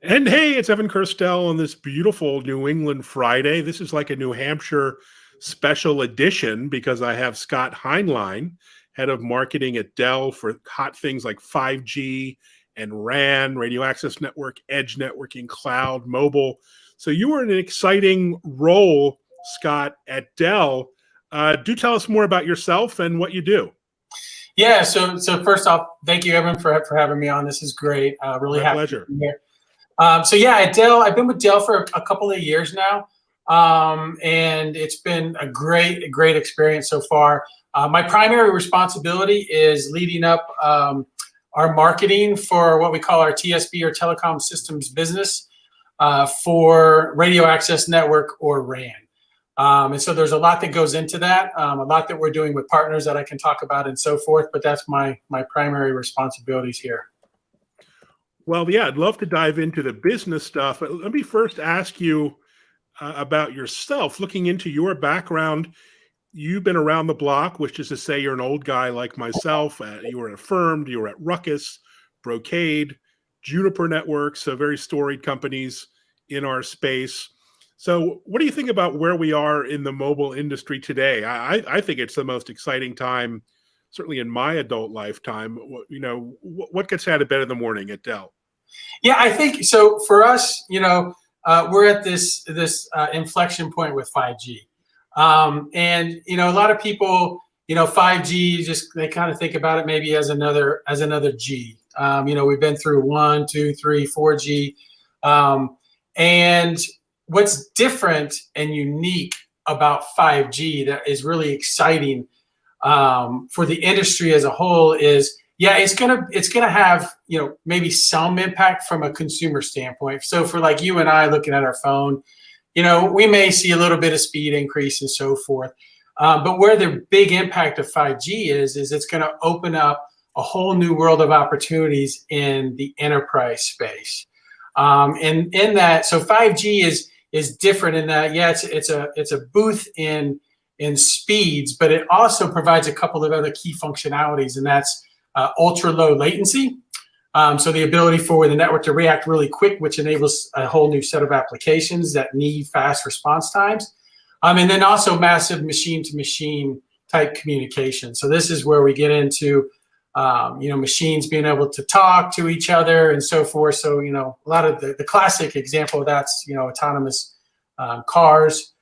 And hey, it's Evan Kirstel on this beautiful New England Friday. This is like a New Hampshire special edition because I have Scott Heinlein, head of marketing at Dell for hot things like 5G and RAN, radio access network, edge networking, cloud, mobile. So you were in an exciting role, Scott, at Dell. Do tell us more about yourself and what you do. Yeah, so first off, thank you, Evan, for having me on. This is great. Really My happy pleasure. to be here. So yeah, at Dell, I've been with Dell for a couple of years now, and it's been a great experience so far. My primary responsibility is leading up our marketing for what we call our TSB or Telecom Systems business for radio access network or RAN. And so there's a lot that goes into that, a lot that we're doing with partners that I can talk about and so forth, but that's my primary responsibilities here. Well, yeah, I'd love to dive into the business stuff, but let me first ask you about yourself. Looking into your background, you've been around the block, which is to say you're an old guy like myself. You were at Affirmed, you were at Ruckus, Brocade, Juniper Networks, so very storied companies in our space. So what do you think about where we are in the mobile industry today? I think it's the most exciting time, certainly in my adult lifetime. You know, what gets out of bed in the morning at Dell? Yeah, I think so. For us, we're at this inflection point with 5G, and a lot of people, 5G just they kind of think about it maybe as another G. We've been through 1, 2, 3, 4G, and what's different and unique about 5G that is really exciting for the industry as a whole is, yeah, it's gonna have maybe some impact from a consumer standpoint. So for like you and I looking at our phone, we may see a little bit of speed increase and so forth. But where the big impact of 5G is it's going to open up a whole new world of opportunities in the enterprise space. And in that, so 5G is different in that, yeah, it's a boost in speeds, but it also provides a couple of other key functionalities, and that's ultra low latency. So the ability for the network to react really quick, which enables a whole new set of applications that need fast response times. And then also massive machine to machine type communication. So this is where we get into machines being able to talk to each other and so forth. So, a lot of the classic example of that's, autonomous cars.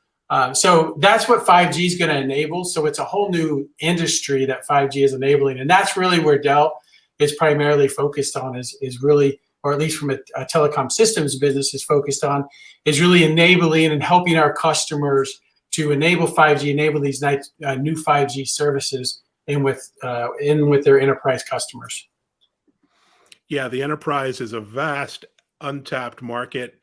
So that's what 5G is going to enable. So it's a whole new industry that 5G is enabling. And that's really where Dell is primarily focused on is really, or at least from a telecom systems business is focused on, is really enabling and helping our customers to enable 5G, enable these new 5G services in with their enterprise customers. Yeah, the enterprise is a vast, untapped market.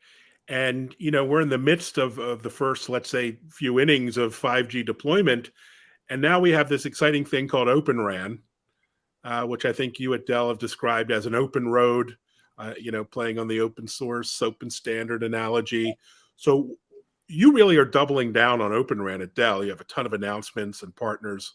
And, we're in the midst of the first, let's say, few innings of 5G deployment. And now we have this exciting thing called OpenRAN, which I think you at Dell have described as an open road, playing on the open source, open standard analogy. So you really are doubling down on OpenRAN at Dell. You have a ton of announcements and partners.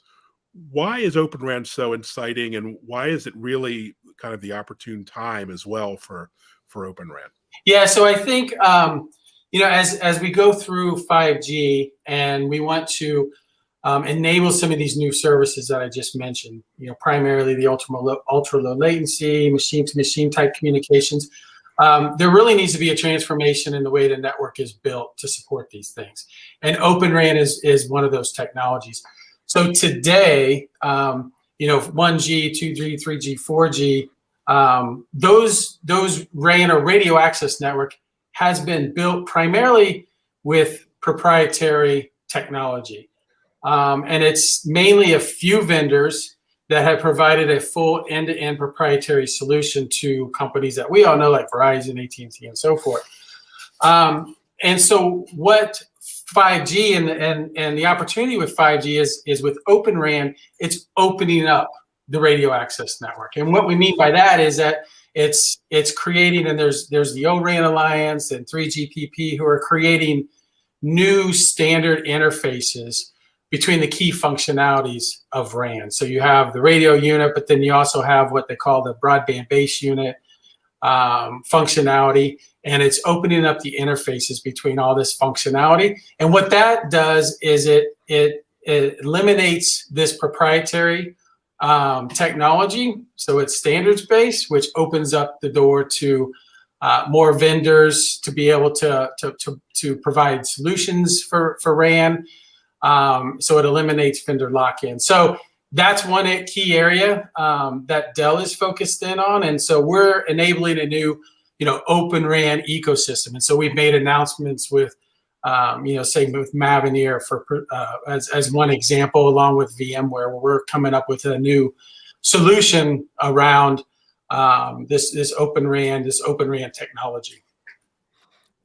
Why is OpenRAN so exciting, and why is it really kind of the opportune time as well for OpenRAN? Yeah, so I think as we go through 5G and we want to enable some of these new services that I just mentioned, primarily the ultra low latency, machine to machine type communications, there really needs to be a transformation in the way the network is built to support these things. And OpenRAN is one of those technologies. So today, 1G, 2G, 3G, 4G, those RAN or radio access network has been built primarily with proprietary technology. And it's mainly a few vendors that have provided a full end-to-end proprietary solution to companies that we all know, like Verizon, AT&T, and so forth. And so what 5G and the opportunity with 5G is with OpenRAN, it's opening up the radio access network. And what we mean by that is that it's creating, and there's the O-RAN Alliance and 3GPP who are creating new standard interfaces between the key functionalities of RAN. So you have the radio unit, but then you also have what they call the broadband base unit. functionality, and it's opening up the interfaces between all this functionality. And what that does is it eliminates this proprietary technology, so it's standards based, which opens up the door to more vendors to be able to provide solutions for RAN. So it eliminates vendor lock-in. So that's one key area that Dell is focused in on, and so we're enabling a new, OpenRAN ecosystem. And so we've made announcements with, say with Mavenir as one example, along with VMware, where we're coming up with a new solution around this OpenRAN technology.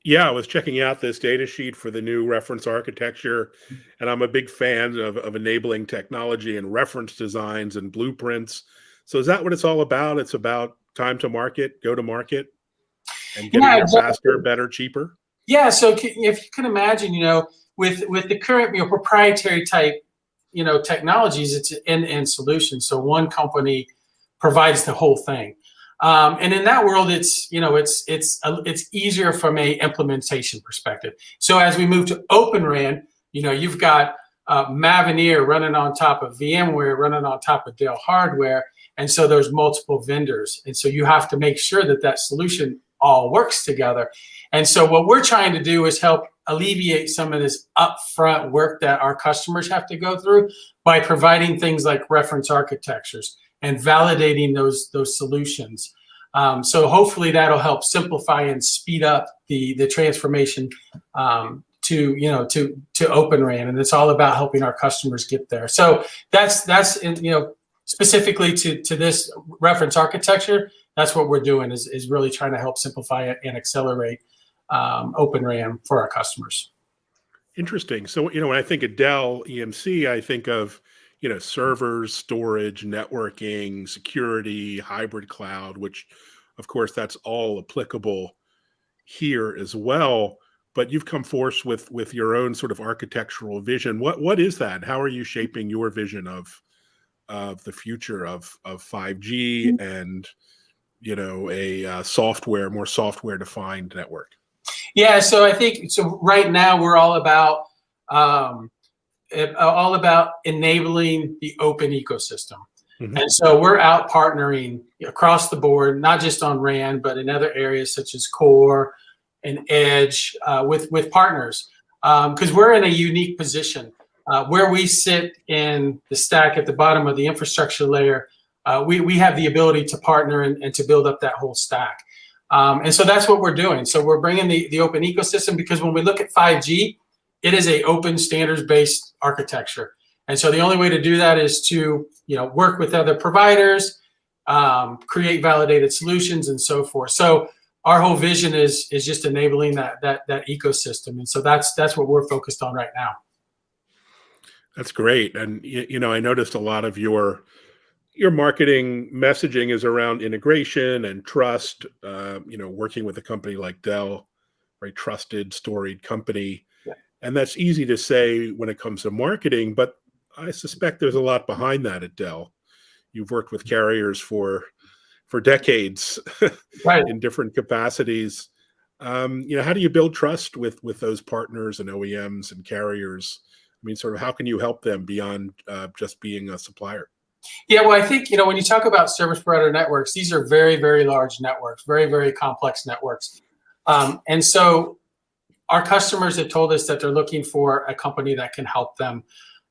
Yeah, I was checking out this data sheet for the new reference architecture, and I'm a big fan of enabling technology and reference designs and blueprints. So is that what it's all about? It's about time to market, go to market, and getting Yeah, there exactly. faster, better, cheaper? Yeah, so if you can imagine, with the current proprietary type technologies, it's an end-to-end solution. So one company provides the whole thing. And in that world, it's easier from a implementation perspective. So as we move to OpenRAN, you've got Mavenir running on top of VMware, running on top of Dell hardware, and so there's multiple vendors, and so you have to make sure that solution all works together. And so what we're trying to do is help alleviate some of this upfront work that our customers have to go through by providing things like reference architectures and validating those solutions. So hopefully that'll help simplify and speed up the transformation to OpenRAN, and it's all about helping our customers get there. So that's specifically to this reference architecture. That's what we're doing is really trying to help simplify it and accelerate OpenRAN for our customers. Interesting. So, when I think of Dell EMC, I think of, servers, storage, networking, security, hybrid cloud, which of course that's all applicable here as well. But you've come forth with your own sort of architectural vision. What is that? How are you shaping your vision of the future of 5G and, a more software defined network? Yeah, so I think right now we're all about enabling the open ecosystem. Mm-hmm. And so we're out partnering across the board, not just on RAN, but in other areas such as core and edge with partners, because we're in a unique position where we sit in the stack at the bottom of the infrastructure layer. We have the ability to partner and to build up that whole stack. And so that's what we're doing. So we're bringing the open ecosystem, because when we look at 5G, it is a open standards-based architecture. And so the only way to do that is to work with other providers, create validated solutions, and so forth. So our whole vision is just enabling that ecosystem. And so that's what we're focused on right now. That's great. And I noticed a lot of your marketing messaging is around integration and trust, working with a company like Dell, very trusted, storied company. Yeah. And that's easy to say when it comes to marketing, but I suspect there's a lot behind that at Dell. You've worked with carriers for decades, right, in different capacities. How do you build trust with those partners and OEMs and carriers? I mean, sort of how can you help them beyond just being a supplier? Yeah, well, I think, when you talk about service provider networks, these are very, very large networks, very, very complex networks. And so our customers have told us that they're looking for a company that can help them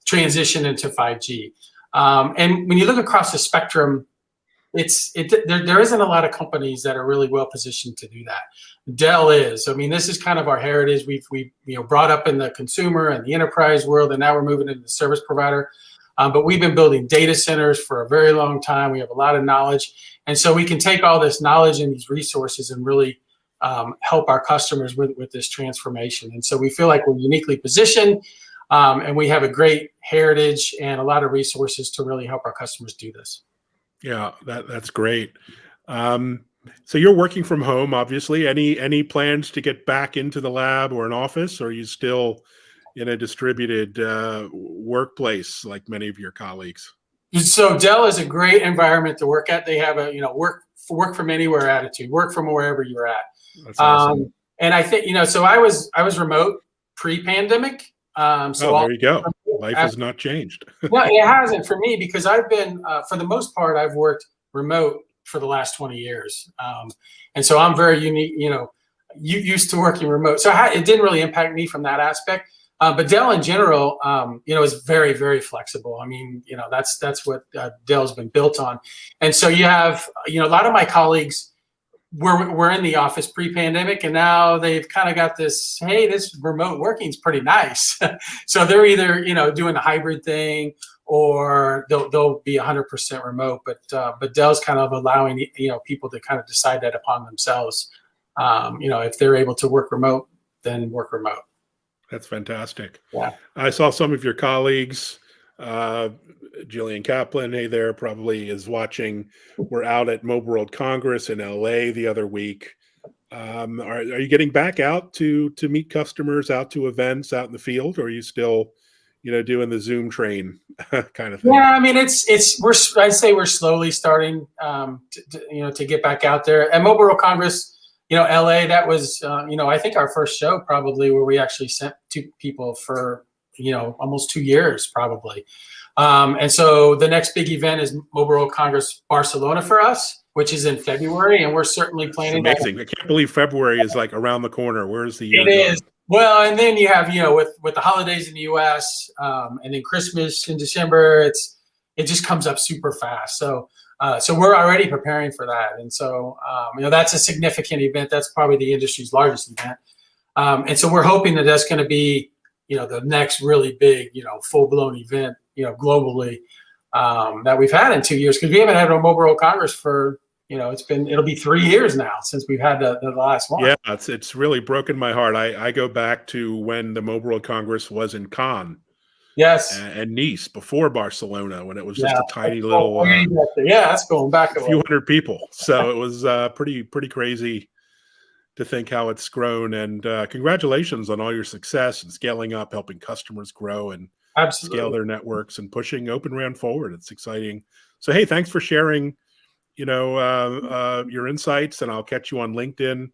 transition into 5G. And when you look across the spectrum, there isn't a lot of companies that are really well positioned to do that. Dell is. I mean, this is kind of our heritage. We've brought up in the consumer and the enterprise world, and now we're moving into the service provider. But we've been building data centers for a very long time. We have a lot of knowledge. And so we can take all this knowledge and these resources and really help our customers with this transformation. And so we feel like we're uniquely positioned, and we have a great heritage and a lot of resources to really help our customers do this. Yeah, that's great. So you're working from home, obviously. Any plans to get back into the lab or an office, or are you still in a distributed workplace like many of your colleagues? So Dell is a great environment to work at. They have a work from anywhere attitude, work from wherever you're at. That's awesome. And I think so I was remote pre-pandemic. So Oh, there you go. Life has not changed. no, it hasn't for me because I've been for the most part I've worked remote for the last 20 years, and so I'm very unique. Used to working remote, so it didn't really impact me from that aspect. But Dell in general, is very, very flexible. I mean, that's what Dell's been built on. And so you have, a lot of my colleagues were in the office pre-pandemic, and now they've kind of got this, hey, this remote working is pretty nice. So they're either, doing a hybrid thing, or they'll be 100% remote. But Dell's kind of allowing, people to kind of decide that upon themselves. If they're able to work remote, then work remote. That's fantastic. Yeah. I saw some of your colleagues, Jillian Kaplan, hey there, probably is watching. We're out at Mobile World Congress in LA the other week. Are you getting back out to meet customers, out to events, out in the field, or are you still, doing the Zoom train kind of thing? Yeah, I mean, I'd say we're slowly starting, to get back out there. At Mobile World Congress, LA, that was, I think our first show probably where we actually sent 2 people for, almost 2 years probably. And so the next big event is Mobile World Congress Barcelona for us, which is in February. And we're certainly planning. It's amazing. I can't believe February is like around the corner. Where's the year? It is. Well, and then you have, with the holidays in the US, and then Christmas in December, it just comes up super fast. So we're already preparing for that. And so, that's a significant event. That's probably the industry's largest event. And so we're hoping that that's going to be, the next really big, full-blown event, globally, that we've had in 2 years, because we haven't had a Mobile World Congress for, it'll be 3 years now since we've had the last one. Yeah, it's really broken my heart. I go back to when the Mobile World Congress was in Cannes. Yes. And Nice before Barcelona, when it was just a tiny little, that's going back a few hundred people. So it was pretty crazy to think how it's grown. And congratulations on all your success and scaling up, helping customers grow and scale their networks and pushing OpenRAN forward. It's exciting. So, hey, thanks for sharing, your insights, and I'll catch you on LinkedIn,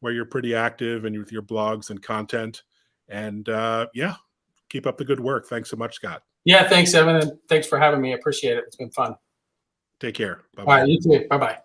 where you're pretty active and with your blogs and content. And keep up the good work. Thanks so much, Scott. Yeah, thanks, Evan. And thanks for having me. I appreciate it. It's been fun. Take care. Bye-bye. All right, you too. Bye-bye.